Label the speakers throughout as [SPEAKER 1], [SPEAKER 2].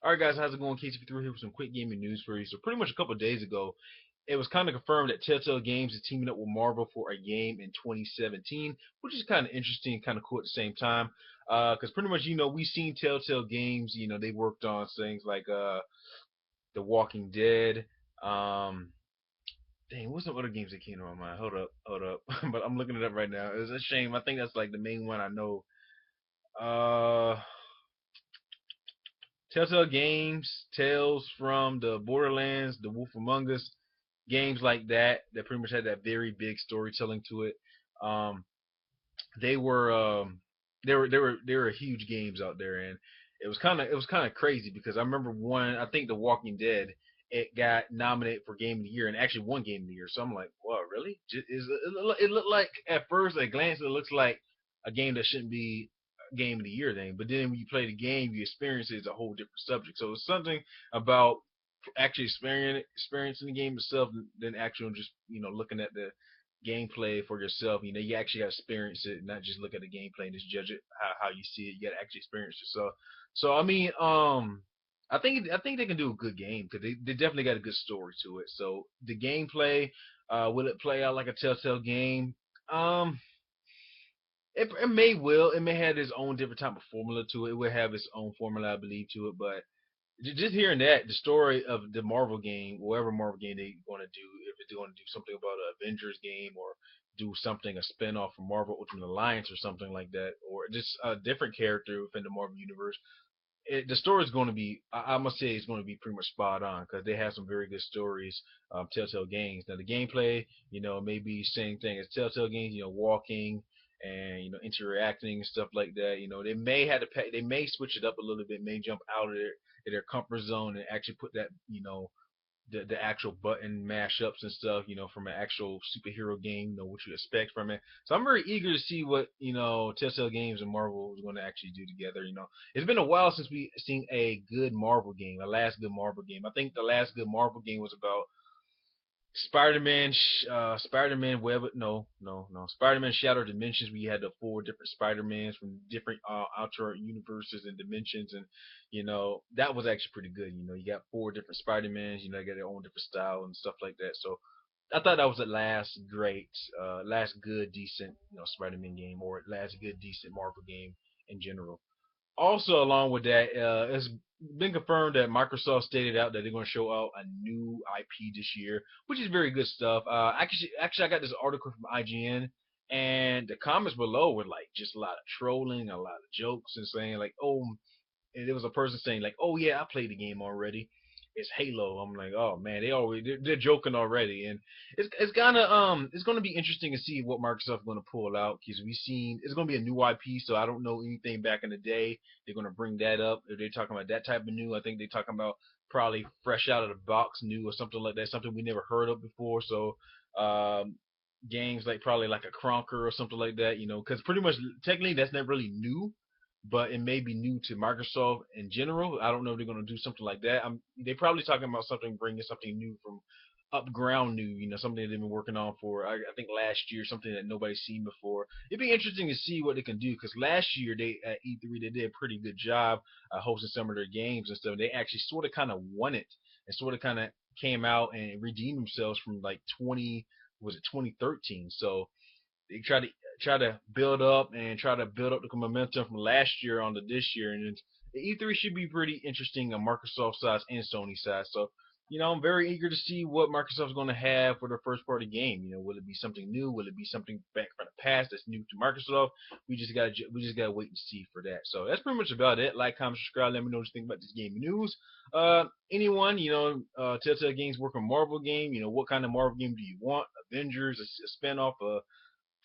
[SPEAKER 1] Alright guys, how's it going? KCP3 here with some quick gaming news for you. So pretty much a couple of days ago, it was kind of confirmed that Telltale Games is teaming up with Marvel for a game in 2017, which is kind of interesting, kind of cool at the same time. Because pretty much, we've seen Telltale Games, they worked on things like The Walking Dead. Um, Dang, what's the other games that came to my mind? Hold up. But I'm looking it up right now. It's a shame. I think that's like the main one I know. Uh, Telltale Games, Tales from the Borderlands, The Wolf Among Us, games like that pretty much had that very big storytelling to it. Um, they were they were huge games out there, and it was kind of crazy because I remember one. I think The Walking Dead. It got nominated for Game of the Year and actually won Game of the Year. So I'm like, what, really? It looked like at first at a glance it looks like a game that shouldn't be a Game of the Year thing, but then when you play the game, you experience it as a whole different subject. So it's something about actually experiencing the game itself than actual just looking at the gameplay for yourself. You actually got to experience it, not just look at the gameplay and just judge it how you see it. You got to actually experience it. So I mean, I think they can do a good game because they definitely got a good story to it. So the gameplay, will it play out like a Telltale game? Um, it may have its own different type of formula to it. It will have its own formula, I believe, to it. But just hearing that, the story of the Marvel game, whatever Marvel game they're going to do, if they're going to do something about an Avengers game or do something, a spin-off from Marvel Ultimate Alliance or something like that, or just a different character within the Marvel universe, the story is going to be, I must say, it's going to be pretty much spot on because they have some very good stories. Telltale Games. Now the gameplay, may be same thing as Telltale Games. Walking and interacting and stuff like that. They may have to they may switch it up a little bit, may jump out of their comfort zone and actually put that the actual button mashups and stuff, from an actual superhero game, what you expect from it. So I'm very eager to see what, Telltale Games and Marvel is going to actually do together. It's been a while since we seen a good Marvel game, a last good Marvel game. I think the last good Marvel game was about Spider-Man, Spider-Man Web, no, Spider-Man Shattered Dimensions. We had the four different Spider-Mans from different alternate universes and dimensions, and that was actually pretty good. You got four different Spider-Mans. They got their own different style and stuff like that. So I thought that was the last great, last good decent, Spider-Man game, or last good decent Marvel game in general. Also, along with that, it's been confirmed that Microsoft stated out that they're going to show out a new IP this year, which is very good stuff. Actually, I got this article from IGN, and the comments below were like just a lot of trolling, a lot of jokes, and saying like, "Oh," and there was a person saying like, "Oh yeah, I played the game already. It's Halo." I'm like, "Oh man, they're joking already," and it's gonna be interesting to see what Microsoft's gonna pull out because we've seen it's gonna be a new IP, so I don't know anything back in the day. They're gonna bring that up. If they're talking about that type of new, I think they're talking about probably fresh out of the box new or something like that, something we never heard of before. So um, games like probably like a Cronker or something like that, because pretty much technically that's not really new, but it may be new to Microsoft in general. I don't know if they're going to do something like that. They're probably talking about something, bringing something new from up ground new, something that they've been working on for, I think last year, something that nobody's seen before. It'd be interesting to see what they can do because last year they at E3 they did a pretty good job hosting some of their games and stuff. They actually sort of kind of won it and sort of kind of came out and redeemed themselves from like 2013. So they try to build up the momentum from last year on to this year, and the E3 should be pretty interesting on Microsoft side and Sony side. So, I'm very eager to see what Microsoft's going to have for their first party game. Will it be something new? Will it be something back from the past that's new to Microsoft? We just gotta wait and see for that. So that's pretty much about it. Like, comment, subscribe. Let me know what you think about this game news. Anyone, Telltale Games work on Marvel game. What kind of Marvel game do you want? Avengers, a spinoff,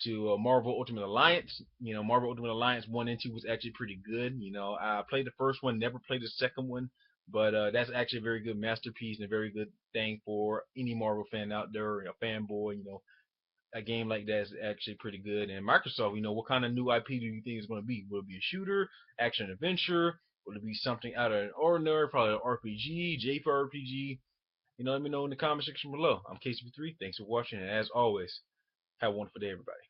[SPEAKER 1] to Marvel Ultimate Alliance. Marvel Ultimate Alliance 1 and 2 was actually pretty good. I played the first one, never played the second one, but that's actually a very good masterpiece and a very good thing for any Marvel fan out there, a fanboy. A game like that is actually pretty good. And Microsoft, what kind of new IP do you think it's going to be? Will it be a shooter, action adventure? Will it be something out of an ordinary, probably an RPG, JRPG? Let me know in the comment section below. I'm KCP3. Thanks for watching, and as always, have a wonderful day, everybody.